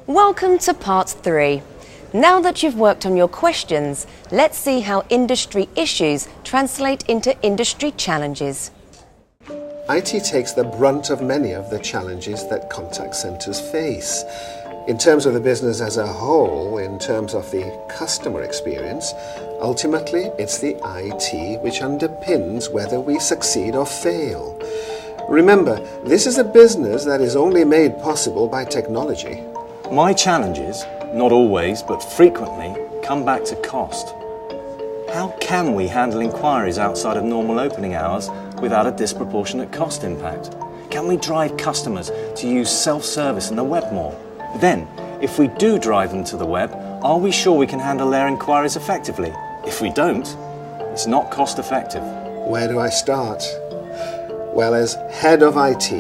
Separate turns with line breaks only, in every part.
Welcome to part 3. Now that you've worked on your questions, let's see how industry issues translate into industry challenges.
IT takes the brunt of many of the challenges that contact centres face. In terms of the business as a whole, in terms of the customer experience, ultimately it's the IT which underpins whether we succeed or fail. Remember, this is a business that is only made possible by technology.
My challenges, not always but frequently, come back to cost. How can we handle inquiries outside of normal opening hours without a disproportionate cost impact? Can we drive customers to use self-service and the web more? Then, if we do drive them to the web, are we sure we can handle their inquiries effectively? If we don't, it's not cost effective.
Where do I start? Well, as head of IT,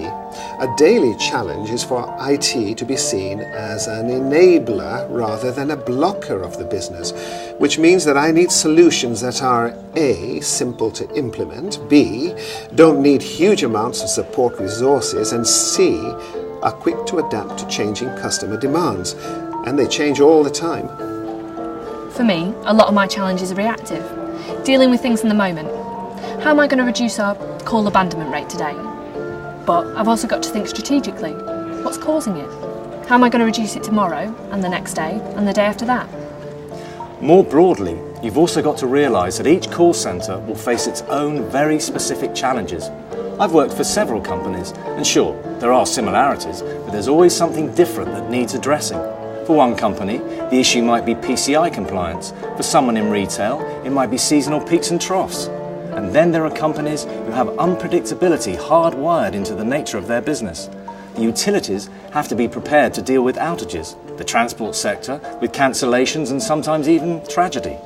a daily challenge is for IT to be seen as an enabler rather than a blocker of the business, which means that I need solutions that are A, simple to implement, B, don't need huge amounts of support resources, and C, are quick to adapt to changing customer demands. And they change all the time.
For me, a lot of my challenges are reactive, dealing with things in the moment. How am I going to reduce our call abandonment rate today? But I've also got to think strategically. What's causing it? How am I going to reduce it tomorrow, and the next day, and the day after that?
More broadly, you've also got to realise that each call centre will face its own very specific challenges. I've worked for several companies, and sure, there are similarities, but there's always something different that needs addressing. For one company, the issue might be PCI compliance. For someone in retail, it might be seasonal peaks and troughs. And then there are companies who have unpredictability hardwired into the nature of their business. The utilities have to be prepared to deal with outages, the transport sector with cancellations and sometimes even tragedy.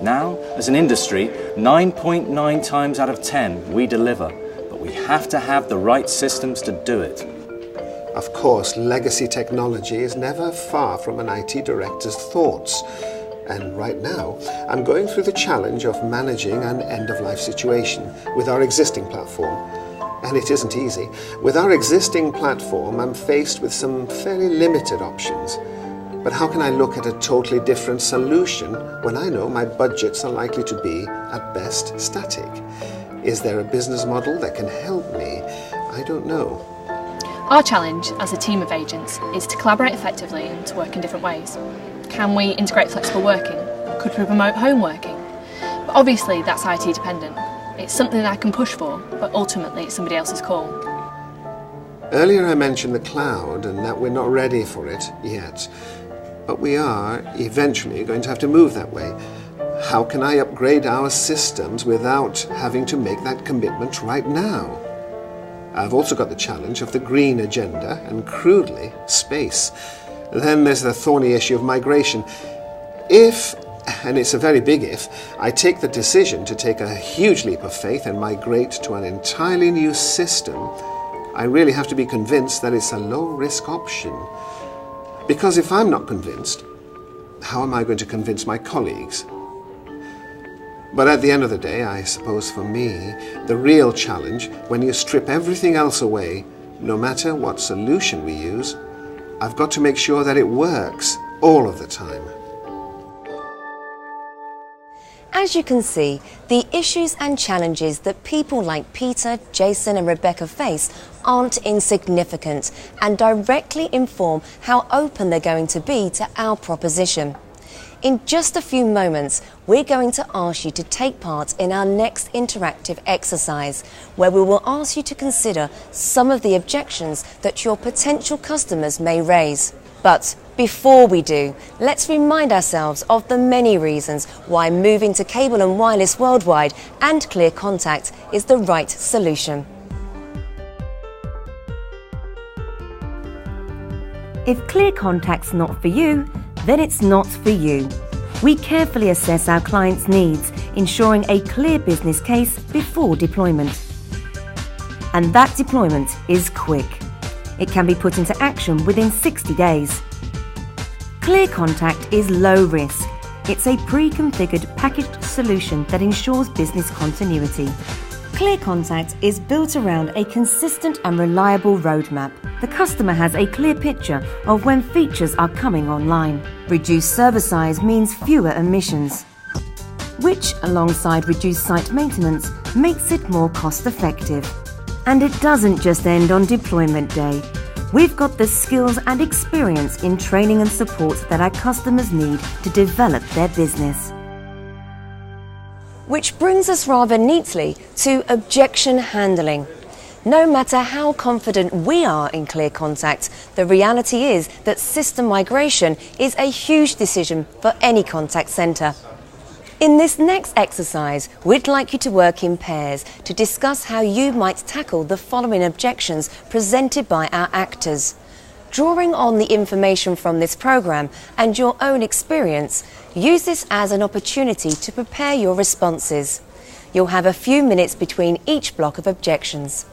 Now, as an industry, 9.9 times out of 10 we deliver, but we have to have the right systems to do it.
Of course, legacy technology is never far from an IT director's thoughts. And right now, I'm going through the challenge of managing an end-of-life situation with our existing platform. And it isn't easy. With our existing platform, I'm faced with some fairly limited options. But how can I look at a totally different solution when I know my budgets are likely to be, at best, static? Is there a business model that can help me? I don't know.
Our challenge as a team of agents is to collaborate effectively and to work in different ways. Can we integrate flexible working? Could we promote home working? But obviously that's IT dependent. It's something that I can push for, but ultimately it's somebody else's call.
Earlier I mentioned the cloud and that we're not ready for it yet. But we are eventually going to have to move that way. How can I upgrade our systems without having to make that commitment right now? I've also got the challenge of the green agenda and, crudely, space. Then there's the thorny issue of migration. If, and it's a very big if, I take the decision to take a huge leap of faith and migrate to an entirely new system, I really have to be convinced that it's a low-risk option. Because if I'm not convinced, how am I going to convince my colleagues? But at the end of the day, I suppose for me, the real challenge, when you strip everything else away, no matter what solution we use, I've got to make sure that it works all of the time.
As you can see, the issues and challenges that people like Peter, Jason and Rebecca face aren't insignificant and directly inform how open they're going to be to our proposition. In just a few moments, we're going to ask you to take part in our next interactive exercise, where we will ask you to consider some of the objections that your potential customers may raise. But before we do, let's remind ourselves of the many reasons why moving to cable and wireless worldwide and clear contact is the right solution.
If clear contact's not for you, then it's not for you. We carefully assess our clients' needs, ensuring a clear business case before deployment. And that deployment is quick. It can be put into action within 60 days. Clear Contact is low risk. It's a pre-configured packaged solution that ensures business continuity. Clear Contact is built around a consistent and reliable roadmap. The customer has a clear picture of when features are coming online. Reduced server size means fewer emissions, which, alongside reduced site maintenance, makes it more cost-effective. And it doesn't just end on deployment day. We've got the skills and experience in training and support that our customers need to develop their business.
Which brings us rather neatly to objection handling. No matter how confident we are in Clear Contact, the reality is that system migration is a huge decision for any contact centre. In this next exercise, we'd like you to work in pairs to discuss how you might tackle the following objections presented by our actors. Drawing on the information from this programme and your own experience, use this as an opportunity to prepare your responses. You'll have a few minutes between each block of objections.